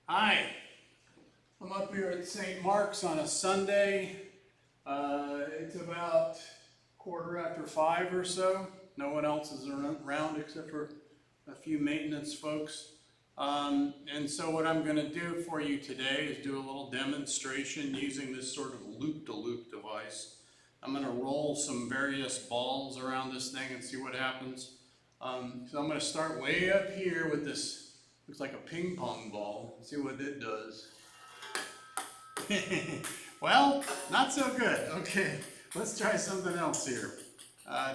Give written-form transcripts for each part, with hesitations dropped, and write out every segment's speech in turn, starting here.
Hi, I'm up here at St. Mark's on a Sunday. It's about 5:15 or so. No one else is around except for a few maintenance folks. And so what I'm going to do for you today is do a little demonstration using this sort of loop-to-loop device. I'm going to roll some various balls around this thing and see what happens. So I'm going to start way up here with this, looks like a ping pong ball, see what it does. Well, not so good. Okay, let's try something else here.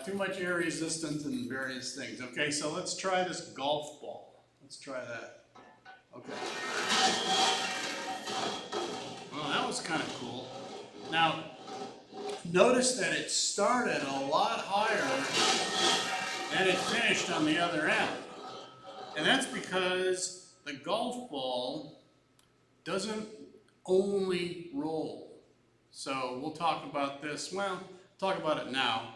Too much air resistance and various things. Okay, so let's try this golf ball. Let's try that. Okay. Well, that was kind of cool. Now, notice that it started a lot higher than it finished on the other end. And that's because the golf ball doesn't only roll. So we'll talk about this. Well, talk about it now.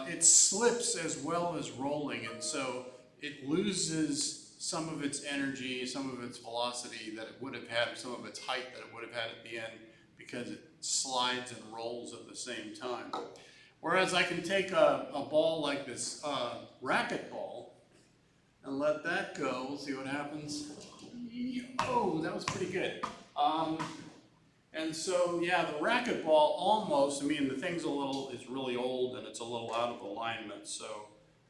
It slips as well as rolling, and so it loses some of its energy, some of its velocity that it would have had, or some of its height that it would have had at the end, because it slides and rolls at the same time. Whereas I can take a ball like this racket ball and let that go. We'll see what happens. Oh, that was pretty good. And so, yeah, the racquetball almost, I mean, the thing's is really old and it's a little out of alignment, so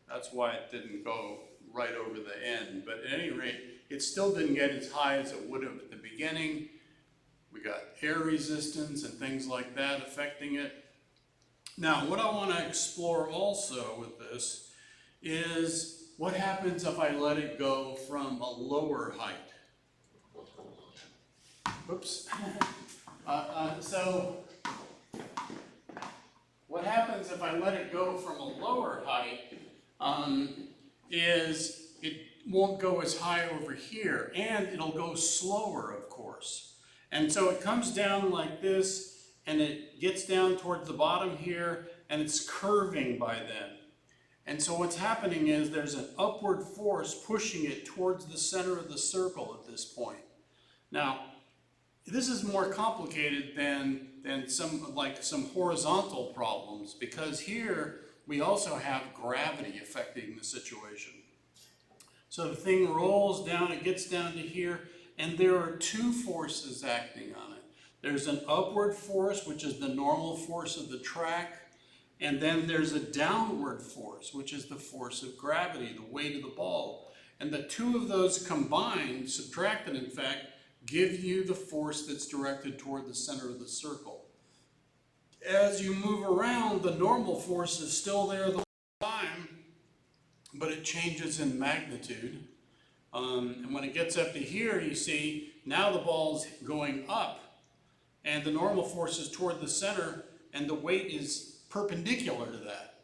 that's why it didn't go right over the end. But at any rate, it still didn't get as high as it would have at the beginning. We got air resistance and things like that affecting it. Now, what I want to explore also with this is what happens if I let it go from a lower height. Oops. So what happens if I let it go from a lower height is it won't go as high over here, and it'll go slower, of course. And so it comes down like this, and it gets down towards the bottom here, and it's curving by then. And so what's happening is there's an upward force pushing it towards the center of the circle at this point. Now, this is more complicated than some horizontal problems, because here we also have gravity affecting the situation. So the thing rolls down, it gets down to here, and there are two forces acting on it. There's an upward force, which is the normal force of the track, and then there's a downward force, which is the force of gravity, the weight of the ball. And the two of those combined, subtracted in fact, give you the force that's directed toward the center of the circle. As you move around, the normal force is still there the whole time, but it changes in magnitude. And when it gets up to here, you see, now the ball's going up, and the normal force is toward the center, and the weight is perpendicular to that.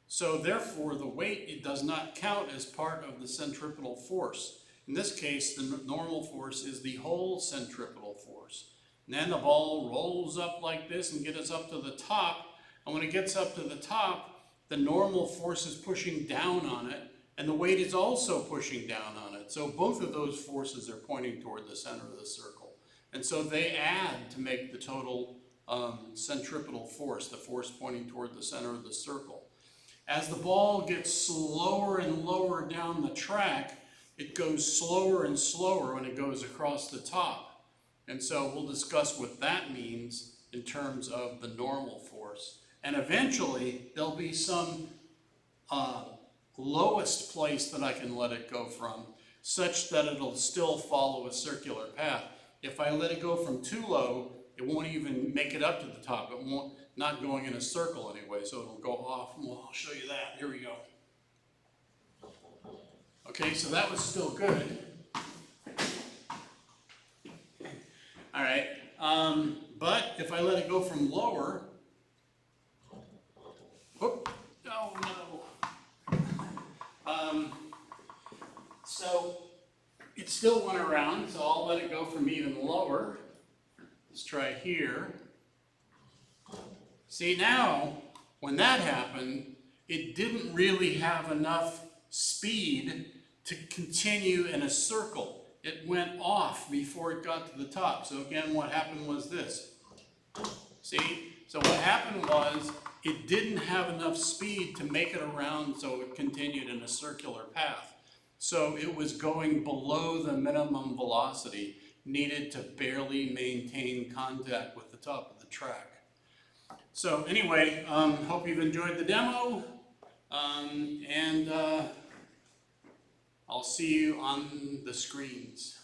So therefore, the weight, it does not count as part of the centripetal force. In this case, the normal force is the whole centripetal force. And then the ball rolls up like this and gets up to the top. And when it gets up to the top, the normal force is pushing down on it, and the weight is also pushing down on it. So both of those forces are pointing toward the center of the circle. And so they add to make the total centripetal force, the force pointing toward the center of the circle. As the ball gets slower and lower down the track, it goes slower and slower when it goes across the top. And so we'll discuss what that means in terms of the normal force. And eventually, there'll be some lowest place that I can let it go from, such that it'll still follow a circular path. If I let it go from too low, it won't even make it up to the top. It won't, not going in a circle anyway, so it'll go off. Well, I'll show you that. Here we go. Okay, so that was still good. All right, but if I let it go from lower, whoop, oh no. So it still went around, so I'll let it go from even lower. Let's try here. See, now, when that happened, it didn't really have enough speed to continue in a circle. it went off before it got to the top. So again, what happened was this. See? So what happened was it didn't have enough speed to make it around, so it continued in a circular path. So it was going below the minimum velocity needed to barely maintain contact with the top of the track. So anyway, hope you've enjoyed the demo, and I'll see you on the screens.